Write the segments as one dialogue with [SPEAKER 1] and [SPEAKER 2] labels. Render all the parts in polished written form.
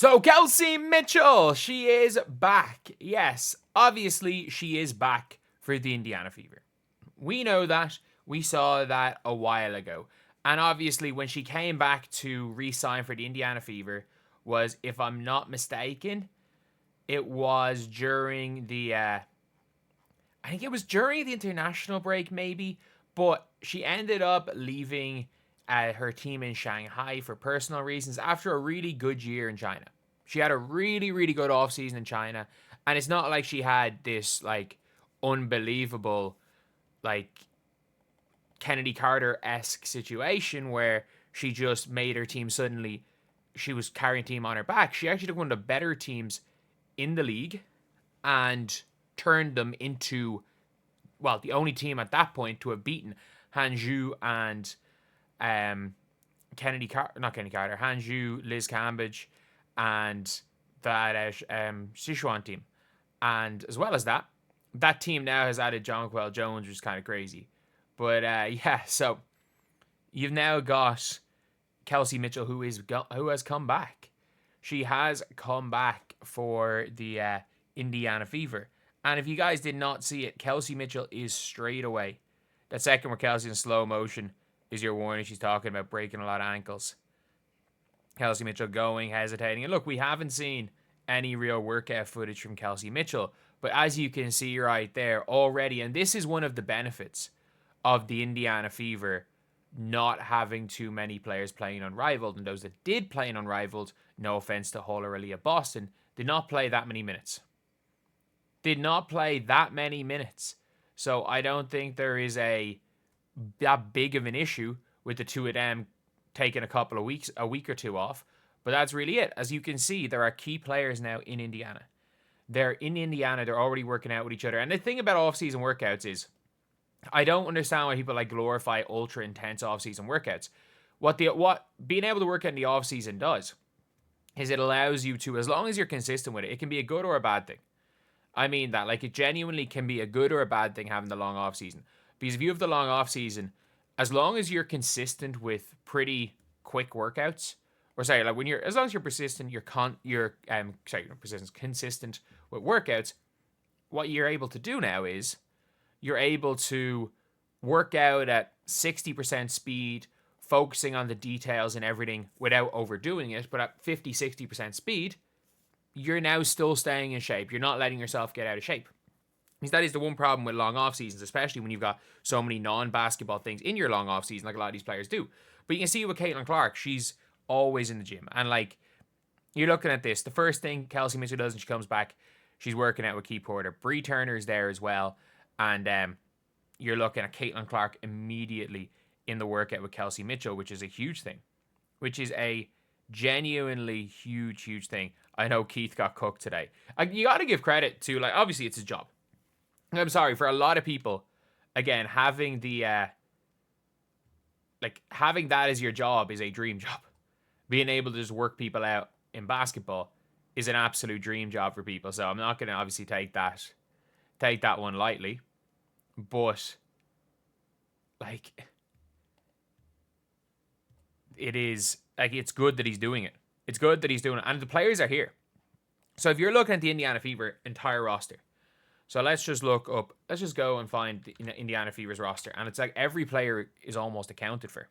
[SPEAKER 1] So Kelsey Mitchell, she is back. Yes, obviously she is back for the Indiana Fever. We know that. We saw that a while ago. And obviously when she came back to re-sign for the Indiana Fever was, if I'm not mistaken, it was during the I think it was during the international break maybe, but she ended up leaving her team in Shanghai for personal reasons after a really good year in China. She had a really, really good offseason in China. And it's not like she had this, like, unbelievable, like, Kennedy Carter-esque situation where she just made her team suddenly, she was carrying team on her back. She actually took one of the better teams in the league and turned them into, well, the only team at that point to have beaten Hanzhou and Hanzhou, Liz Cambridge, and that Sichuan team. And as well as that, that team now has added Jonquil Jones, which is kind of crazy. But yeah, so you've now got Kelsey Mitchell, who has come back. She has come back for the Indiana Fever. And if you guys did not see it, Kelsey Mitchell is straight away. That second where Kelsey in slow motion is your warning. She's talking about breaking a lot of ankles. Kelsey Mitchell going, hesitating. And look, we haven't seen any real workout footage from Kelsey Mitchell. But as you can see right there already, and this is one of the benefits of the Indiana Fever not having too many players playing Unrivaled. And those that did play in Unrivaled, no offense to Hull or Aaliyah Boston, did not play that many minutes. So I don't think there is that big of an issue with the two of them taking a week or two off. But that's really it. As you can see, there are key players now in Indiana. They're in Indiana. They're already working out with each other. And the thing about off-season workouts is, I don't understand why people like glorify ultra intense off-season workouts. What being able to work out in the off-season does is it allows you to, as long as you're consistent with it, it can be a good or a bad thing. I mean that, like, it genuinely can be a good or a bad thing having the long off-season. Because if you have the long off-season, as long as you're consistent with pretty quick workouts, as long as you're persistent, consistent with workouts, what you're able to do now is you're able to work out at 60% speed, focusing on the details and everything without overdoing it. But at 50, 60% speed, you're now still staying in shape. You're not letting yourself get out of shape. Because that is the one problem with long off seasons, especially when you've got so many non-basketball things in your long off season, like a lot of these players do. But you can see with Caitlin Clark, she's always in the gym. And like, you're looking at this. The first thing Kelsey Mitchell does when she comes back, she's working out with Key Porter. Bree Turner's there as well. And you're looking at Caitlin Clark immediately in the workout with Kelsey Mitchell, which is a huge thing. Which is a genuinely huge, huge thing. I know Keith got cooked today. You got to give credit to, like, obviously it's his job. I'm sorry, for a lot of people, again, having having that as your job is a dream job. Being able to just work people out in basketball is an absolute dream job for people. So I'm not going to obviously take that one lightly. But, like, it is, like, it's good that he's doing it. It's good that he's doing it. And the players are here. So if you're looking at the Indiana Fever entire roster, so let's just go and find the Indiana Fever's roster. And it's like every player is almost accounted for.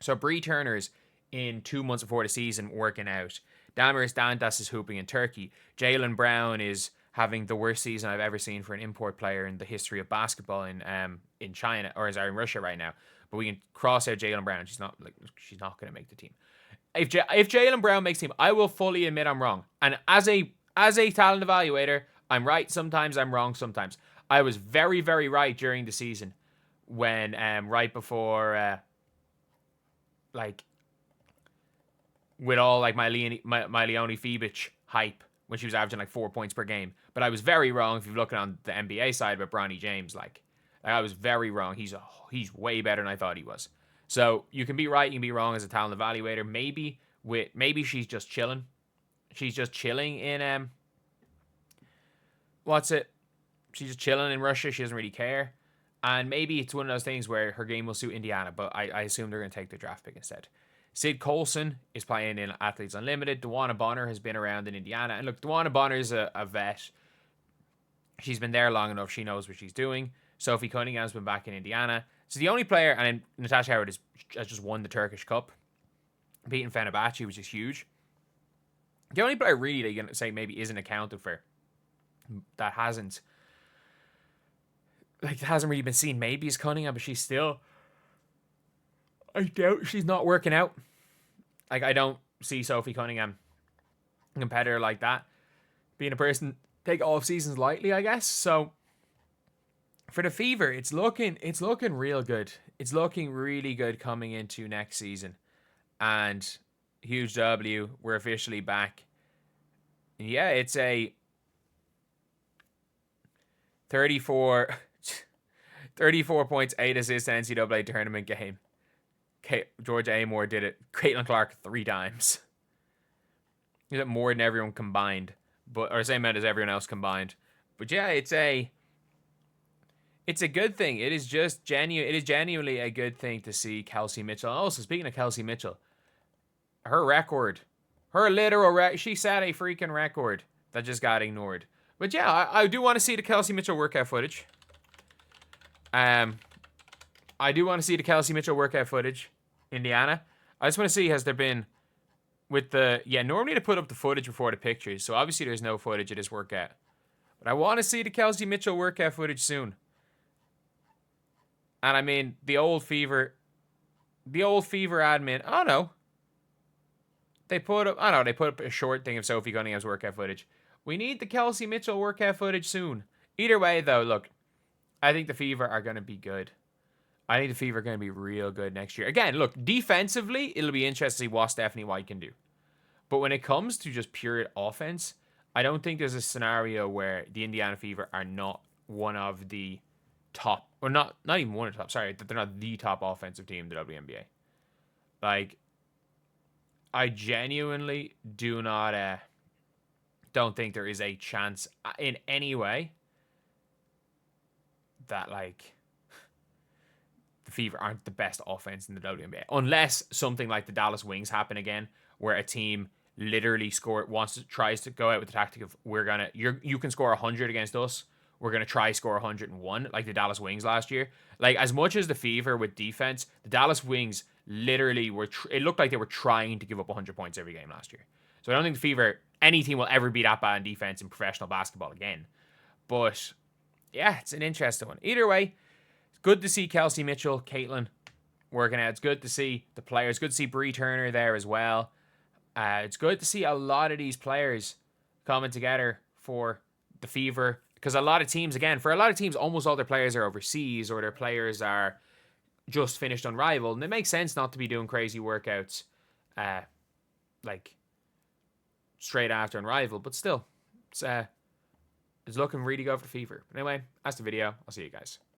[SPEAKER 1] So Bree Turner's in 2 months before the season working out. Damaris Dantas is hooping in Turkey. Jaylen Brown is having the worst season I've ever seen for an import player in the history of basketball in China, or in Russia right now. But we can cross out Jaylen Brown. She's not going to make the team. If Jaylen Brown makes the team, I will fully admit I'm wrong. And as a talent evaluator, I'm right sometimes, I'm wrong sometimes. I was very, very right during the season when right before with all like my Leonie Fibic hype when she was averaging like 4 points per game. But I was very wrong if you're looking on the NBA side with Bronny James. Like I was very wrong. He's way better than I thought he was. So you can be right, you can be wrong as a talent evaluator. Maybe she's just chilling. She's just chilling in she's just chilling in Russia. She doesn't really care. And maybe it's one of those things where her game will suit Indiana, but I assume they're going to take the draft pick instead. Sid Colson is playing in Athletes Unlimited. Dewana Bonner has been around in Indiana. And look, Dewana Bonner's a vet. She's been there long enough. She knows what she's doing. Sophie Cunningham's been back in Indiana. So the only player, and Natasha Howard has just won the Turkish Cup, beating Fenerbahce, which is huge. The only player really that you're going to say maybe isn't accounted for, that hasn't really been seen, maybe is Cunningham, but she's still, I doubt she's not working out. Like, I don't see Sophie Cunningham, a competitor like that, being a person take off seasons lightly, I guess. So for the Fever, it's looking real good. It's looking really good coming into next season. And huge W, we're officially back. Yeah, it's a 34 points, 8 assists NCAA tournament game. Georgia Amore did it. Caitlin Clark 3 times. Is it more than everyone combined? Or same amount as everyone else combined. But yeah, it's a good thing. It is genuinely a good thing to see Kelsey Mitchell. And also, speaking of Kelsey Mitchell, her literal record, she set a freaking record that just got ignored. But yeah, I do want to see the Kelsey Mitchell workout footage. I do want to see the Kelsey Mitchell workout footage. Indiana. I just want to see, has there been with the, normally they put up the footage before the pictures. So obviously there's no footage of this workout. But I want to see the Kelsey Mitchell workout footage soon. And I mean, the old Fever admin, they put up a short thing of Sophie Cunningham's workout footage. We need the Kelsey Mitchell workout footage soon. Either way, though, look, I think the Fever are going to be good. I think the Fever are going to be real good next year. Again, look, defensively, it'll be interesting to see what Stephanie White can do. But when it comes to just pure offense, I don't think there's a scenario where the Indiana Fever are not one of the top, or not even one of the top, sorry, that they're not the top offensive team in the WNBA. Like, I genuinely don't think there is a chance in any way that, like, the Fever aren't the best offense in the WNBA. Unless something like the Dallas Wings happen again, where a team literally tries to go out with the tactic of, you can score 100 against us, we're going to try score 101, like the Dallas Wings last year. Like, as much as the Fever with defense, the Dallas Wings literally it looked like they were trying to give up 100 points every game last year. So I don't think the Fever, any team will ever be that bad in defense in professional basketball again. But yeah, it's an interesting one. Either way, it's good to see Kelsey Mitchell, Caitlin working out. It's good to see the players. Good to see Bree Turner there as well. It's good to see a lot of these players coming together for the Fever. Because for a lot of teams, almost all their players are overseas, or their players are just finished Unrivaled. And it makes sense not to be doing crazy workouts like straight after Unrivaled. But still, it's looking really good for the Fever. But anyway, that's the video. I'll see you guys.